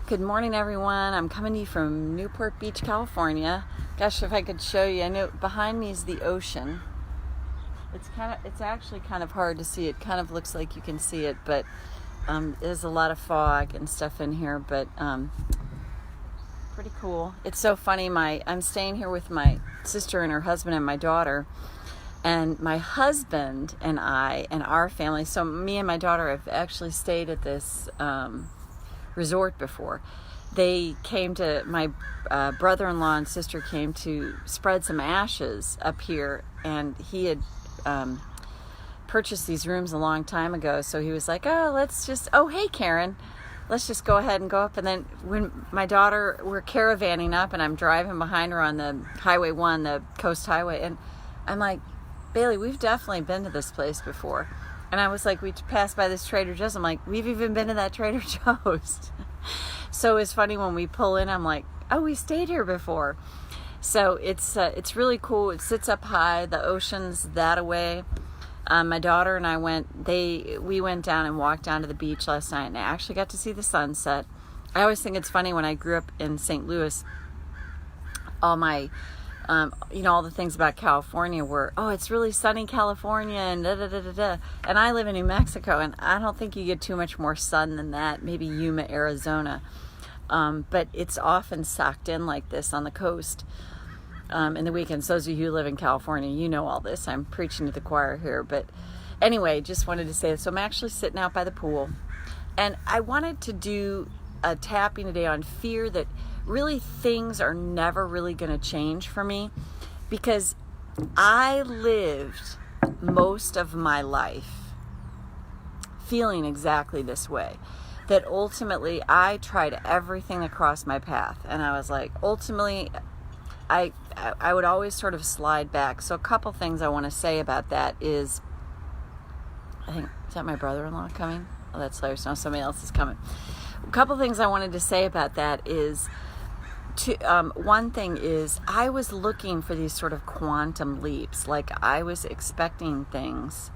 Good morning, everyone. I'm coming to you from Newport Beach, California. Gosh, if I could show you, I know behind me is the ocean. It's actually kind of hard to see. It kind of looks like you can see it, but there's a lot of fog and stuff in here, but pretty cool. It's so funny. I'm staying here with my sister and her husband and my daughter, and my husband and I and our family, so me and my daughter have actually stayed at this resort before. They came to, my brother-in-law and sister came to spread some ashes up here, and he had purchased these rooms a long time ago, so he was like, hey Karen, let's just go ahead and go up. And then when my daughter, we're caravanning up and I'm driving behind her on the Highway 1, the Coast Highway, and I'm like, Bailey, we've definitely been to this place before. And I was like, we passed by this Trader Joe's. I'm like, we've even been to that Trader Joe's. So it's funny when we pull in, I'm like, oh, we stayed here before. So it's really cool. It sits up high. The ocean's that away. My daughter and I we went down and walked down to the beach last night, and I actually got to see the sunset. I always think it's funny when I grew up in St. Louis, all my all the things about California were, it's really sunny California and da-da-da-da-da. And I live in New Mexico, and I don't think you get too much more sun than that, maybe Yuma, Arizona. But it's often socked in like this on the coast in the weekends. Those of you who live in California, you know all this. I'm preaching to the choir here. But anyway, just wanted to say this. So I'm actually sitting out by the pool, and I wanted to do a tapping today on fear that really things are never really going to change for me, because I lived most of my life feeling exactly this way, that ultimately I tried everything across my path, and I was like, ultimately I would always sort of slide back. So a couple things I want to say about that is, is that my brother-in-law coming? Oh, that's hilarious. No, somebody else is coming. A couple things I wanted to say about that is, one thing is, I was looking for these sort of quantum leaps. Like, I was expecting things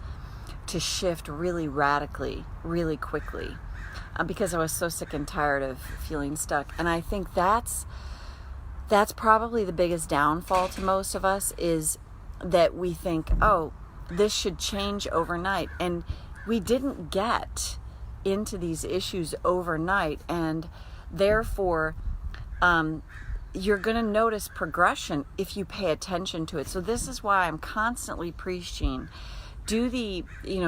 to shift really radically, really quickly, because I was so sick and tired of feeling stuck. And I think that's probably the biggest downfall to most of us, is that we think, this should change overnight. And we didn't get into these issues overnight, and therefore you're going to notice progression if you pay attention to it. So this is why I'm constantly preaching, do the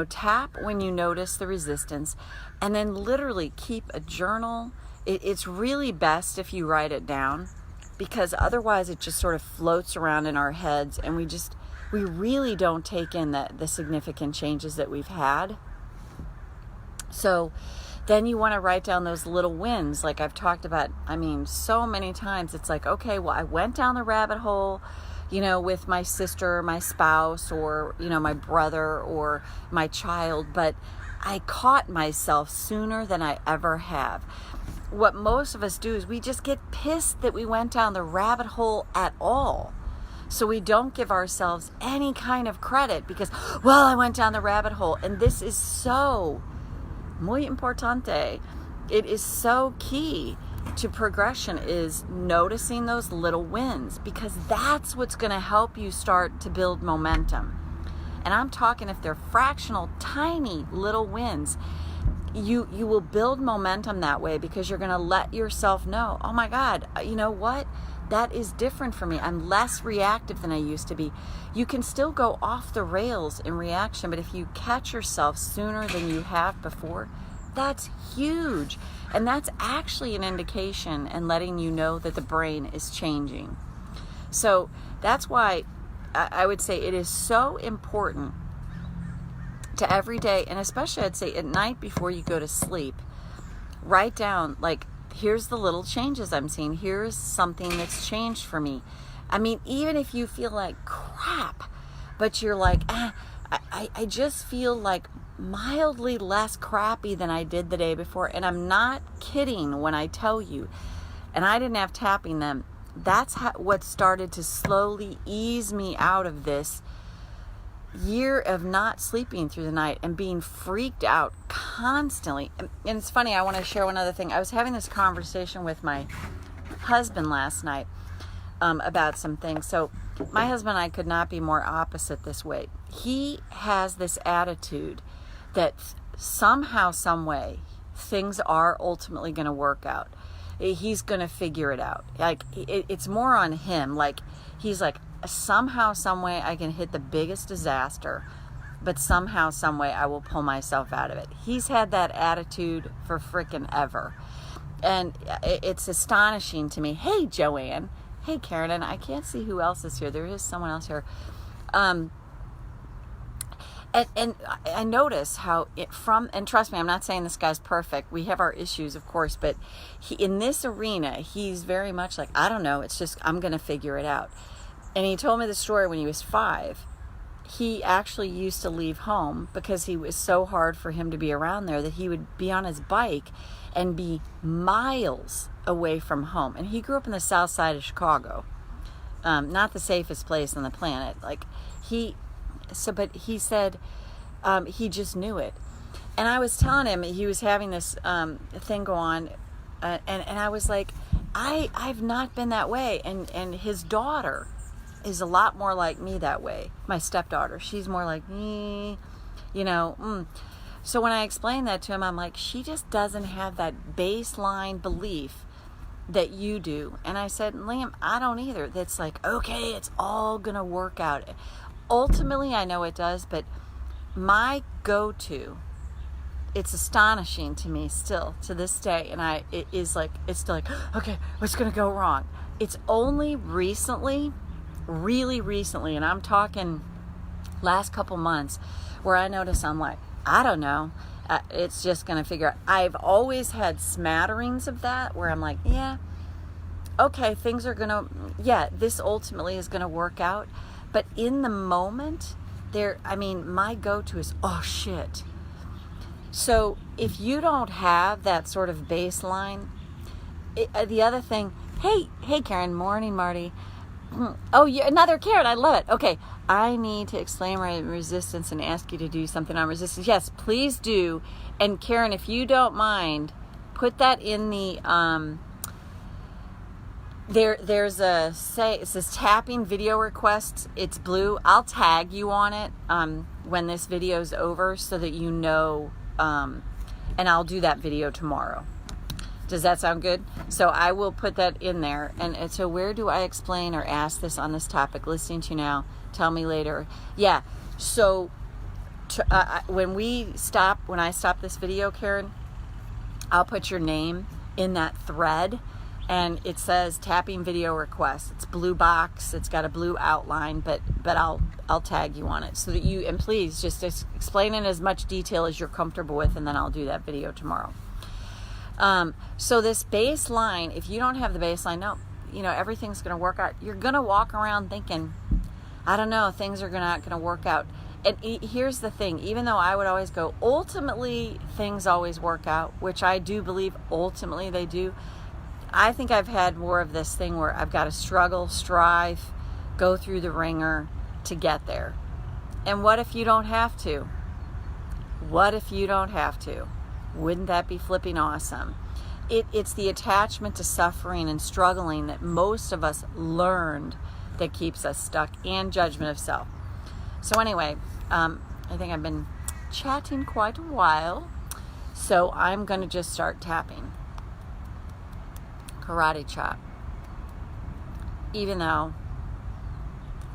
tap when you notice the resistance, and then literally keep a journal. It's really best if you write it down, because otherwise it just sort of floats around in our heads, and we really don't take in the significant changes that we've had. So then you want to write down those little wins, like I've talked about, so many times. It's like, okay, well, I went down the rabbit hole, with my sister, my spouse, or, my brother or my child, but I caught myself sooner than I ever have. What most of us do is we just get pissed that we went down the rabbit hole at all. So we don't give ourselves any kind of credit because, I went down the rabbit hole. And this is so muy importante. It is so key to progression, is noticing those little wins, because that's what's going to help you start to build momentum. And I'm talking, if they're fractional, tiny little wins, you will build momentum that way, because you're going to let yourself know, oh my God, you know what? That is different for me. I'm less reactive than I used to be. You can still go off the rails in reaction, but if you catch yourself sooner than you have before, that's huge. And that's actually an indication and letting you know that the brain is changing. So that's why I would say it is so important to every day, and especially I'd say at night before you go to sleep, write down, like, here's the little changes I'm seeing. Here's something that's changed for me. Even if you feel like crap, but you're like, I just feel like mildly less crappy than I did the day before. And I'm not kidding when I tell you, and I didn't have tapping them, that's what started to slowly ease me out of this year of not sleeping through the night and being freaked out constantly. And it's funny, I want to share one other thing. I was having this conversation with my husband last night about some things. So my husband and I could not be more opposite this way. He has this attitude that somehow, some way, things are ultimately going to work out. He's going to figure it out. Like, it's more on him. Like, he's like, somehow, some way I can hit the biggest disaster, but somehow, some way I will pull myself out of it. He's had that attitude for frickin' ever. And it's astonishing to me. Hey, Joanne. Hey, Karen. And I can't see who else is here. There is someone else here. And I notice how and trust me, I'm not saying this guy's perfect. We have our issues, of course, but in this arena, he's very much like, I don't know. It's just, I'm going to figure it out. And he told me the story when he was 5. He actually used to leave home because he was so hard for him to be around there that he would be on his bike and be miles away from home. And he grew up in the south side of Chicago. Not the safest place on the planet. But he said he just knew it. And I was telling him he was having this thing go on. And I was like, I've not been that way. And his daughter is a lot more like me that way. My stepdaughter, she's more like me, So when I explained that to him, I'm like, she just doesn't have that baseline belief that you do. And I said, Liam, I don't either. That's like, okay, it's all gonna work out. Ultimately, I know it does, but my go-to, it's astonishing to me still to this day, and it's still like, okay, what's gonna go wrong? It's only recently, really recently, and I'm talking last couple months, where I notice I'm like, I don't know, it's just going to figure out. I've always had smatterings of that where I'm like, yeah, okay, things are going to, this ultimately is going to work out. But in the moment, my go-to is, oh shit. So if you don't have that sort of baseline, the other thing, hey Karen, morning Marty. Oh, yeah, another Karen. I love it. Okay, I need to explain my resistance and ask you to do something on resistance. Yes, please do. And Karen, if you don't mind, put that in the there's a it says tapping video requests. It's blue. I'll tag you on it when this video's over so that you know, and I'll do that video tomorrow. Does that sound good? So I will put that in there. And so where do I explain or ask this on this topic? Listening to you now. Tell me later. Yeah. So when I stop this video, Karen, I'll put your name in that thread. And it says tapping video request. It's blue box. It's got a blue outline, but I'll tag you on it so that and please just explain in as much detail as you're comfortable with, and then I'll do that video tomorrow. So this baseline, if you don't have the baseline, everything's going to work out. You're going to walk around thinking, I don't know, things are not going to work out. And here's the thing, even though I would always go, ultimately things always work out, which I do believe ultimately they do. I think I've had more of this thing where I've got to struggle, strive, go through the ringer to get there. And what if you don't have to? What if you don't have to? Wouldn't that be flipping awesome? It's the attachment to suffering and struggling that most of us learned that keeps us stuck, and judgment of self. So anyway, I think I've been chatting quite a while, so I'm going to just start tapping. Karate chop. Even though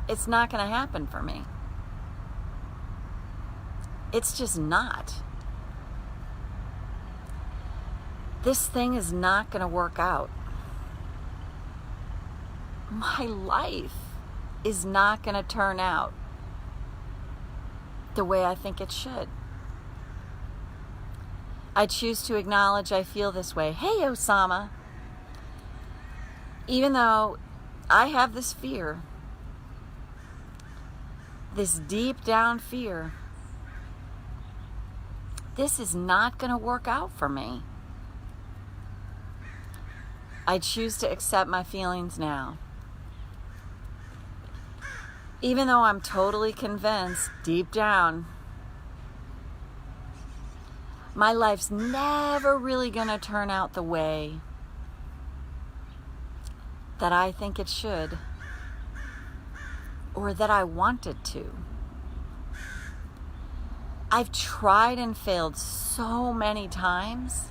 it's not going to happen for me. It's just not. This thing is not going to work out. My life is not going to turn out the way I think it should. I choose to acknowledge I feel this way. Hey, Osama. Even though I have this fear, this deep down fear, this is not going to work out for me. I choose to accept my feelings now. Even though I'm totally convinced deep down, my life's never really going to turn out the way that I think it should, or that I want it to. I've tried and failed so many times.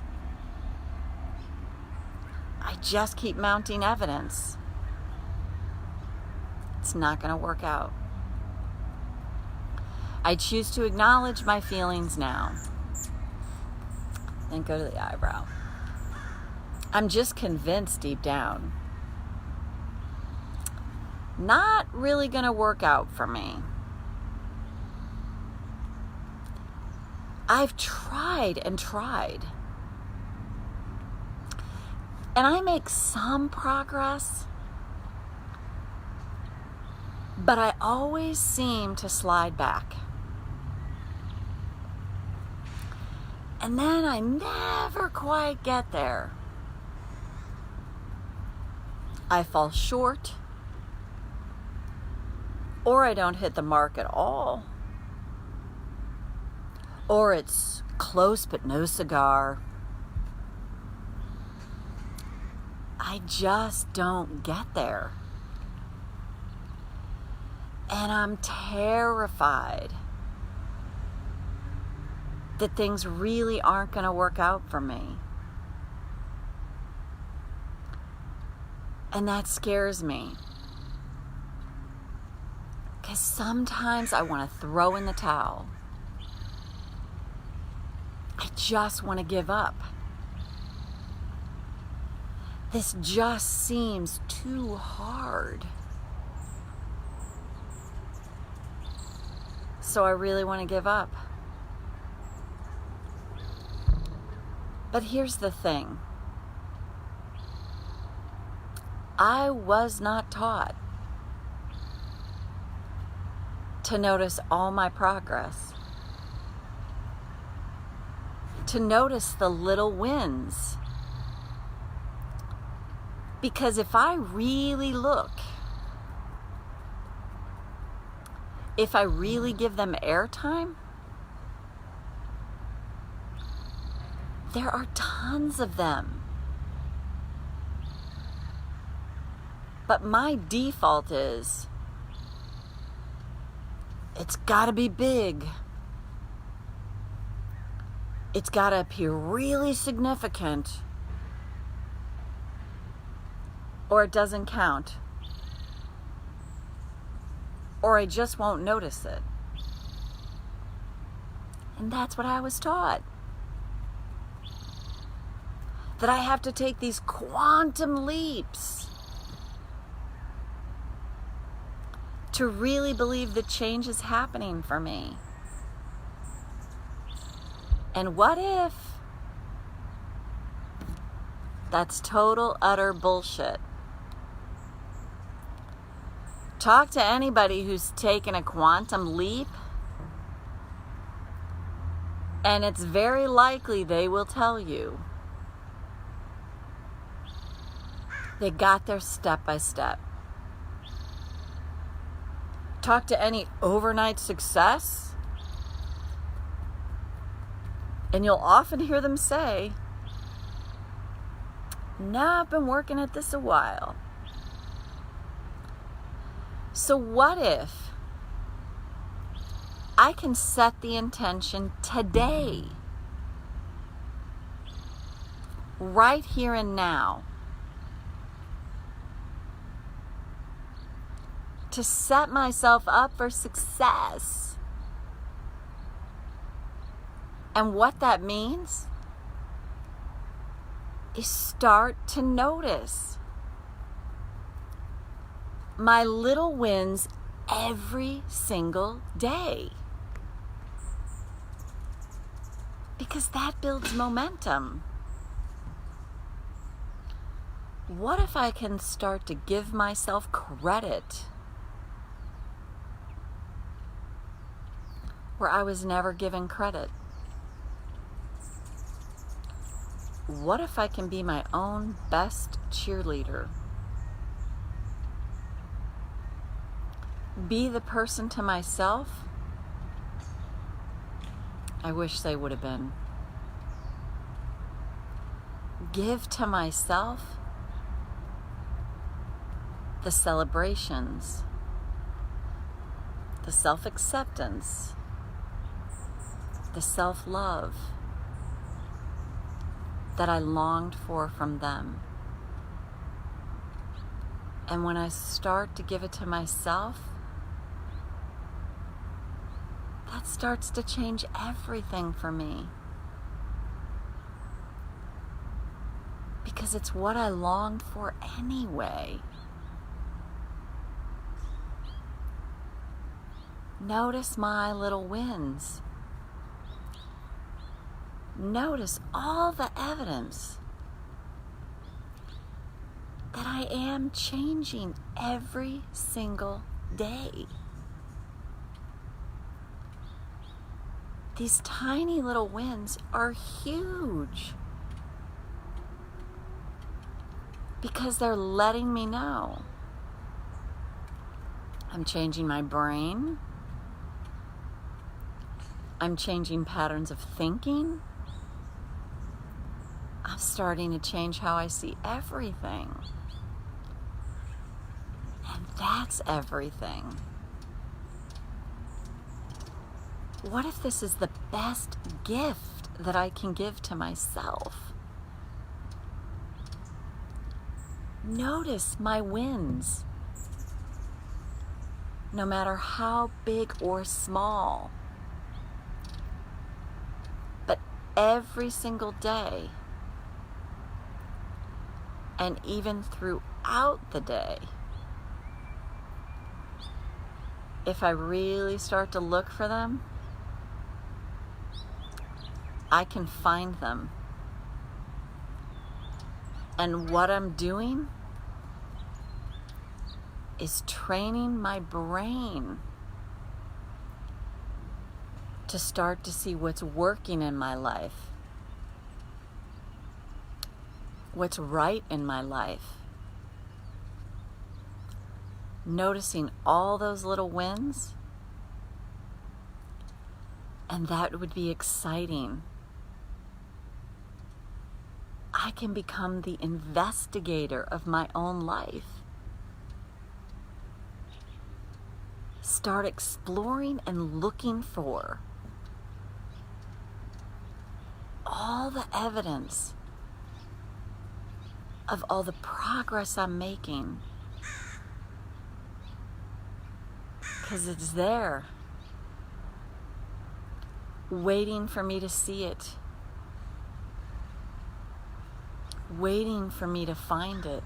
I just keep mounting evidence. It's not going to work out. I choose to acknowledge my feelings now. Then go to the eyebrow. I'm just convinced deep down, not really going to work out for me. I've tried and tried. And I make some progress, but I always seem to slide back. And then I never quite get there. I fall short, or I don't hit the mark at all, or it's close but no cigar. I just don't get there. And I'm terrified that things really aren't going to work out for me. And that scares me. Because sometimes I want to throw in the towel. I just want to give up. This just seems too hard. So I really want to give up. But here's the thing. I was not taught to notice all my progress, to notice the little wins. Because if I really look, if I really give them airtime, there are tons of them. But my default is, it's gotta be big. It's gotta appear really significant, or it doesn't count, or I just won't notice it. And that's what I was taught. That I have to take these quantum leaps to really believe that change is happening for me. And what if that's total, utter bullshit? Talk to anybody who's taken a quantum leap, and it's very likely they will tell you they got there step by step. Talk to any overnight success, and you'll often hear them say, "No, I've been working at this a while." So what if I can set the intention today, right here and now, to set myself up for success? And what that means is start to notice my little wins every single day. Because that builds momentum. What if I can start to give myself credit where I was never given credit? What if I can be my own best cheerleader? be the person to myself I wish they would have been. Give to myself the celebrations, the self-acceptance, the self-love that I longed for from them. And when I start to give it to myself, that starts to change everything for me. Because it's what I longed for anyway. Notice my little wins. Notice all the evidence that I am changing every single day. These tiny little wins are huge because they're letting me know I'm changing my brain. I'm changing patterns of thinking. I'm starting to change how I see everything. And that's everything. What if this is the best gift that I can give to myself? Notice my wins, no matter how big or small. But every single day, and even throughout the day, if I really start to look for them, I can find them. And what I'm doing is training my brain to start to see what's working in my life, what's right in my life. Noticing all those little wins, and that would be exciting. I can become the investigator of my own life. Start exploring and looking for all the evidence of all the progress I'm making. Because it's there, waiting for me to see it, waiting for me to find it,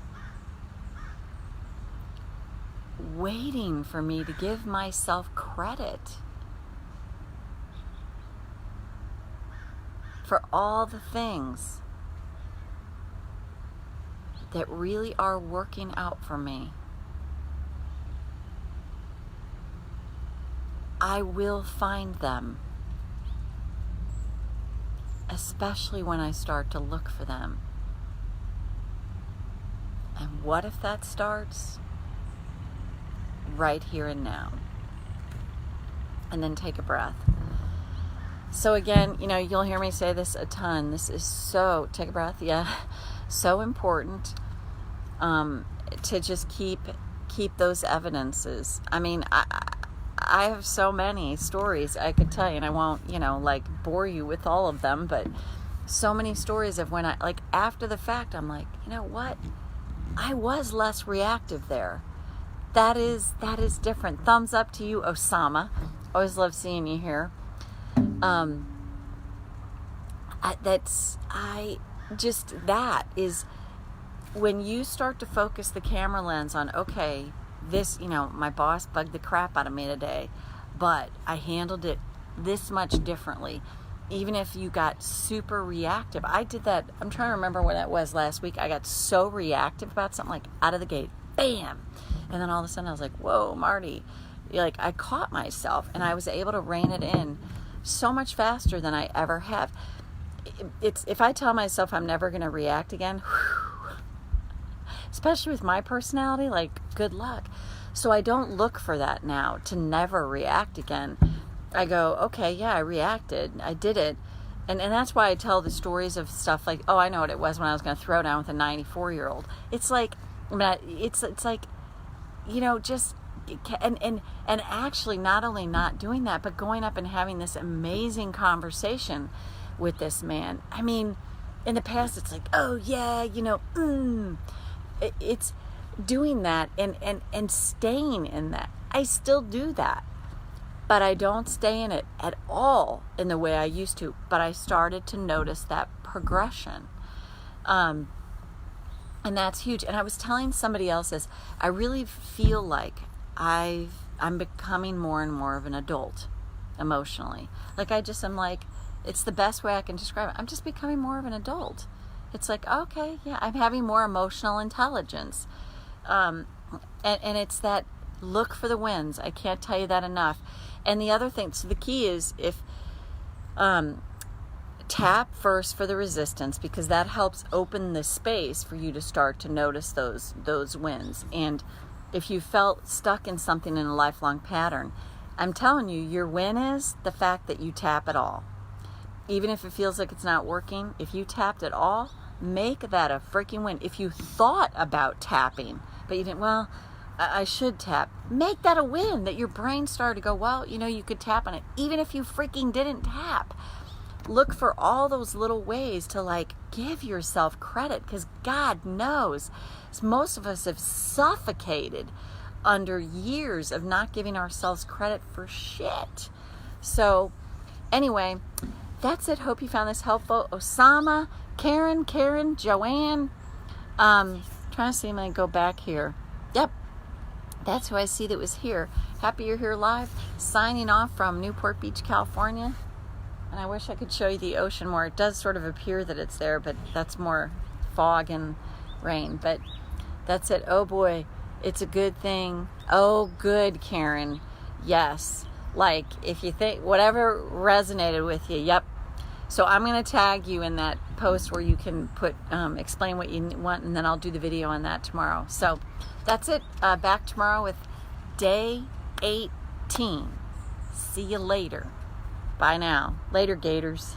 waiting for me to give myself credit for all the things that really are working out for me. I will find them, especially when I start to look for them. And what if that starts right here and now? And then take a breath. So again, you'll hear me say this a ton. This is so, take a breath, so important to just keep those evidences. I mean, I have so many stories I could tell you, and I won't, bore you with all of them, but so many stories of when I, after the fact, I'm like, you know what? I was less reactive there. That is different. Thumbs up to you, Osama. Always love seeing you here. That is when you start to focus the camera lens on, okay, this, my boss bugged the crap out of me today, but I handled it this much differently. Even if you got super reactive. I did that, I'm trying to remember when it was last week. I got so reactive about something, out of the gate, bam. And then all of a sudden I was like, whoa, Marti. I caught myself, and I was able to rein it in so much faster than I ever have. If I tell myself I'm never going to react again, especially with my personality, good luck. So I don't look for that now to never react again. I go, okay, yeah, I reacted. I did it. And that's why I tell the stories of stuff like, oh, I know what it was when I was going to throw down with a 94-year-old. It's like, it's like, just, and actually not only not doing that, but going up and having this amazing conversation with this man. I mean, in the past, it's like, oh, yeah, it's doing that and staying in that. I still do that, but I don't stay in it at all in the way I used to. But I started to notice that progression. And that's huge. And I was telling somebody else this, I really feel like I'm becoming more and more of an adult emotionally. Like I'm like, it's the best way I can describe it. I'm just becoming more of an adult. It's like, okay, yeah, I'm having more emotional intelligence. And it's that look for the wins. I can't tell you that enough. And the other thing, so the key is if tap first for the resistance, because that helps open the space for you to start to notice those wins. And if you felt stuck in something in a lifelong pattern, I'm telling you, your win is the fact that you tap at all. Even if it feels like it's not working, if you tapped at all, make that a freaking win. If you thought about tapping, but you didn't, well, I should tap, make that a win, that your brain started to go, well, you could tap on it. Even if you freaking didn't tap, look for all those little ways to give yourself credit, because God knows most of us have suffocated under years of not giving ourselves credit for shit. So anyway, that's it. Hope you found this helpful. Osama, Karen, Joanne. Trying to see if I can go back here. Yep. That's who I see that was here. Happy you're here live. Signing off from Newport Beach, California. And I wish I could show you the ocean more. It does sort of appear that it's there, but that's more fog and rain. But that's it. Oh boy, it's a good thing. Oh, good, Karen. Yes. If you think, whatever resonated with you, yep. So I'm going to tag you in that post where you can put, explain what you want, and then I'll do the video on that tomorrow. So that's it. Back tomorrow with day 18. See you later. Bye now. Later, Gators.